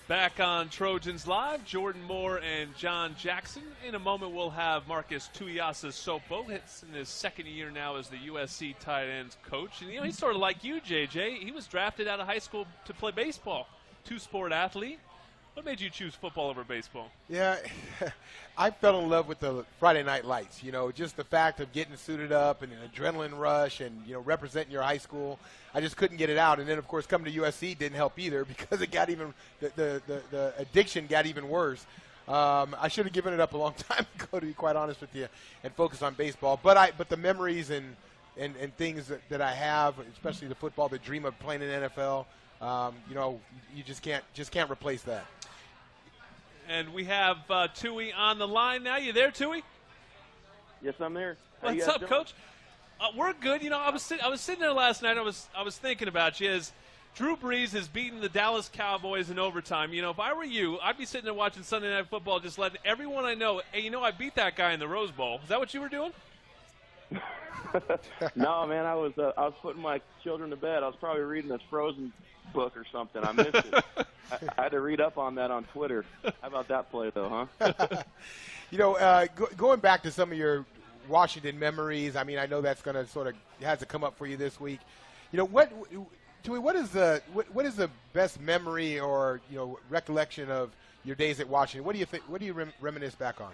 Back on Trojans Live, Jordan Moore and John Jackson. In a moment, we'll have Marques Tuiasosopo. It's in his second year now as the USC tight ends coach. And, he's sort of like you, JJ. He was drafted out of high school to play baseball. Two-sport athlete. What made you choose football over baseball? Yeah, I fell in love with the Friday Night Lights. Just the fact of getting suited up and an adrenaline rush and, representing your high school. I just couldn't get it out. And then, of course, coming to USC didn't help either because it got even the addiction got even worse. I should have given it up a long time ago, to be quite honest with you, and focus on baseball. But the memories and things that I have, especially the football, the dream of playing in the NFL, you just can't replace that. And we have Tui on the line now. You there, Tui? Yes, I'm there. What's up, Coach? We're good. I was sitting there last night. I was thinking about you as Drew Brees has beaten the Dallas Cowboys in overtime. If I were you, I'd be sitting there watching Sunday Night Football, just letting everyone I know, hey, I beat that guy in the Rose Bowl. Is that what you were doing? No, man. I was putting my children to bed. I was probably reading a Frozen book or something. I missed it. I had to read up on that on Twitter. How about that play, though, huh? Going back to some of your Washington memories, I know that's going to sort of has to come up for you this week. Tui, what is the best memory or recollection of your days at Washington? What do you think? What do you reminisce back on?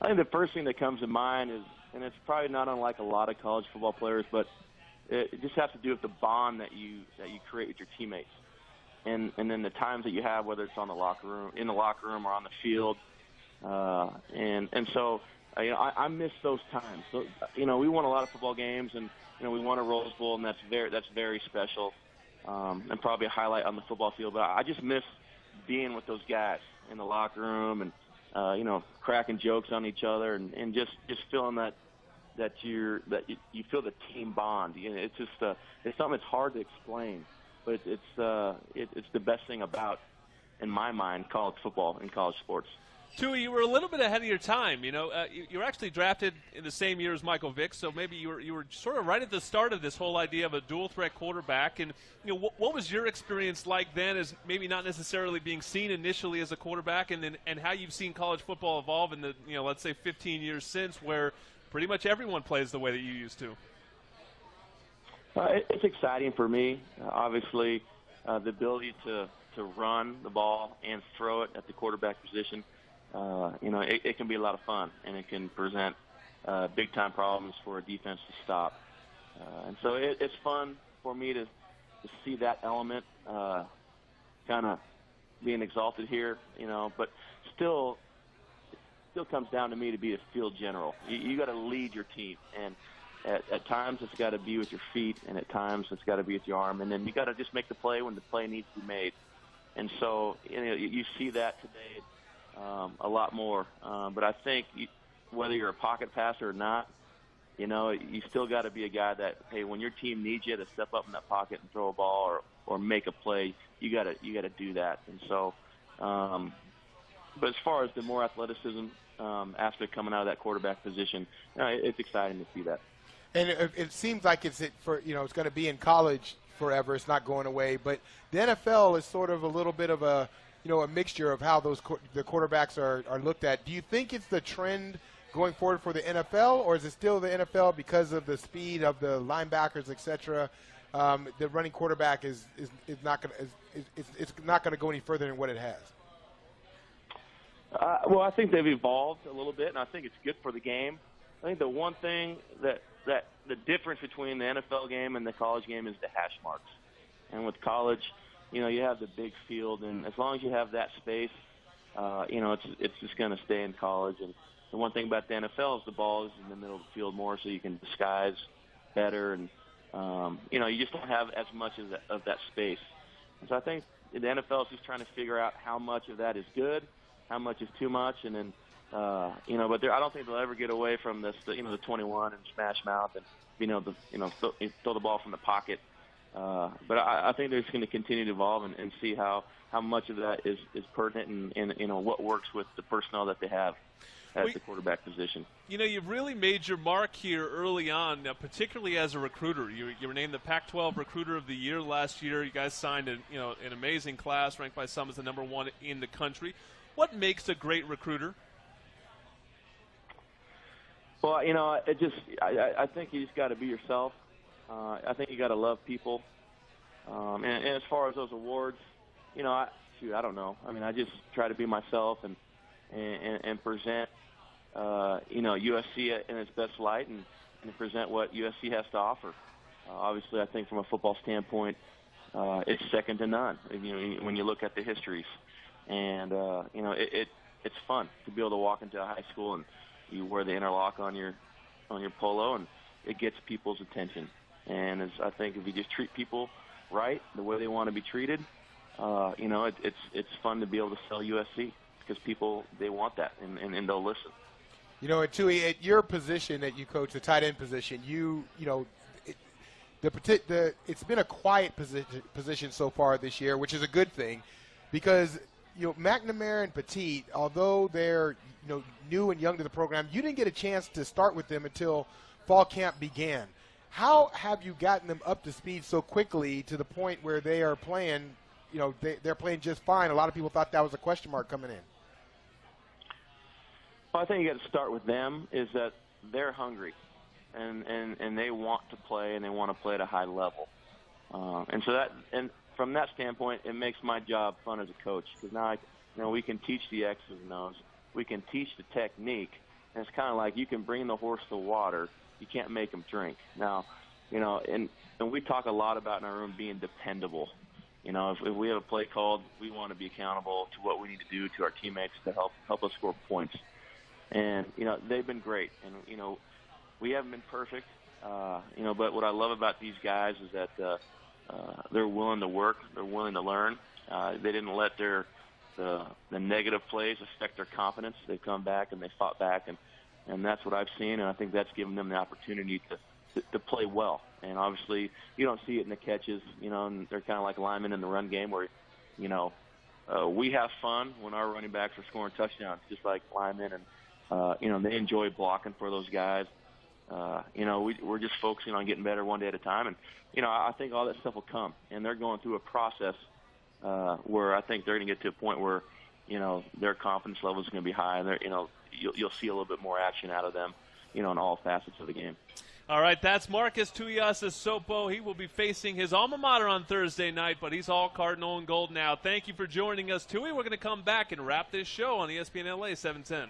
I think the first thing that comes to mind is, and it's probably not unlike a lot of college football players, but it just has to do with the bond that you create with your teammates, and then the times that you have, whether it's in the locker room or on the field, and so I miss those times. So we won a lot of football games, and we won a Rose Bowl, and that's very special, and probably a highlight on the football field. But I just miss being with those guys in the locker room and cracking jokes on each other, and just feeling that you feel the team bond. It's just it's something that's hard to explain, but it's the best thing about, in my mind, college football and college sports. Tui, you were a little bit ahead of your time. You were actually drafted in the same year as Michael Vick, so maybe you were sort of right at the start of this whole idea of a dual threat quarterback. And what was your experience like then, as maybe not necessarily being seen initially as a quarterback, and how you've seen college football evolve in the let's say 15 years since, where pretty much everyone plays the way that you used to? It's exciting for me. Obviously, the ability to run the ball and throw it at the quarterback position. It can be a lot of fun, and it can present big-time problems for a defense to stop. And so it's fun for me to see that element kind of being exalted here, but still comes down to me to be a field general. You got to lead your team, and at times it's got to be with your feet, and at times it's got to be with your arm, and then you got to just make the play when the play needs to be made. And so you see that today a lot more. But I think whether you're a pocket passer or not, you still got to be a guy that, hey, when your team needs you to step up in that pocket and throw a ball or make a play, you got to do that. And so, but as far as the more athleticism after coming out of that quarterback position, it's exciting to see that. And it seems like it's going to be in college forever. It's not going away. But the NFL is sort of a little bit of a mixture of how the quarterbacks are looked at. Do you think it's the trend going forward for the NFL, or is it still the NFL because of the speed of the linebackers, et cetera? The running quarterback is not going to go any further than what it has. Well, I think they've evolved a little bit, and I think it's good for the game. I think the one thing that the difference between the NFL game and the college game is the hash marks. And with college, you have the big field, and as long as you have that space, it's just going to stay in college. And the one thing about the NFL is the ball is in the middle of the field more, so you can disguise better, and you just don't have as much of that space. And so I think the NFL is just trying to figure out how much of that is good, how much is too much, and then but I don't think they'll ever get away from this, the 21 and smash mouth and being able to throw the ball from the pocket. But I think they're just going to continue to evolve and see how much of that is pertinent and what works with the personnel that they have. at the quarterback position. You know, you've really made your mark here early on, particularly as a recruiter. You were named the Pac-12 Recruiter of the Year last year. You guys signed an amazing class, ranked by some as the #1 in the country. What makes a great recruiter? Well, I think you just got to be yourself. I think you got to love people. And as far as those awards, I don't know. I mean, I just try to be myself and present, USC in its best light and present what USC has to offer. Obviously, I think from a football standpoint, it's second to none. When you look at the histories, and it's fun to be able to walk into a high school and you wear the interlock on your polo, and it gets people's attention. And I think if you just treat people right, the way they want to be treated, it's fun to be able to sell USC because people, they want that, and they'll listen. Tui, at your position that you coach, the tight end position, it's been a quiet position so far this year, which is a good thing, because McNamara and Petit, although they're new and young to the program, you didn't get a chance to start with them until fall camp began. How have you gotten them up to speed so quickly to the point where they are playing? They're playing just fine. A lot of people thought that was a question mark coming in. Well, I think you got to start with them, is that they're hungry, and they want to play, and they want to play at a high level. And from that standpoint, it makes my job fun as a coach, because now we can teach the X's and O's. We can teach the technique, and it's kind of like you can bring the horse to water. You can't make them drink. Now, and we talk a lot about in our room being dependable. If we have a play called, we want to be accountable to what we need to do to our teammates to help us score points. And, they've been great. And, we haven't been perfect, but what I love about these guys is that they're willing to work. They're willing to learn. They didn't let the negative plays affect their confidence. They come back and they fought back, and that's what I've seen, and I think that's given them the opportunity to play well. And obviously, you don't see it in the catches, and they're kind of like linemen in the run game where, we have fun when our running backs are scoring touchdowns, just like linemen, and, they enjoy blocking for those guys. We're just focusing on getting better one day at a time, and, I think all that stuff will come, and they're going through a process where I think they're going to get to a point where, their confidence level is going to be high, and you'll see a little bit more action out of them, in all facets of the game. All right, that's Marques Tuiasosopo. He will be facing his alma mater on Thursday night, but he's all Cardinal and gold now. Thank you for joining us, Tui. We're going to come back and wrap this show on ESPN LA 710.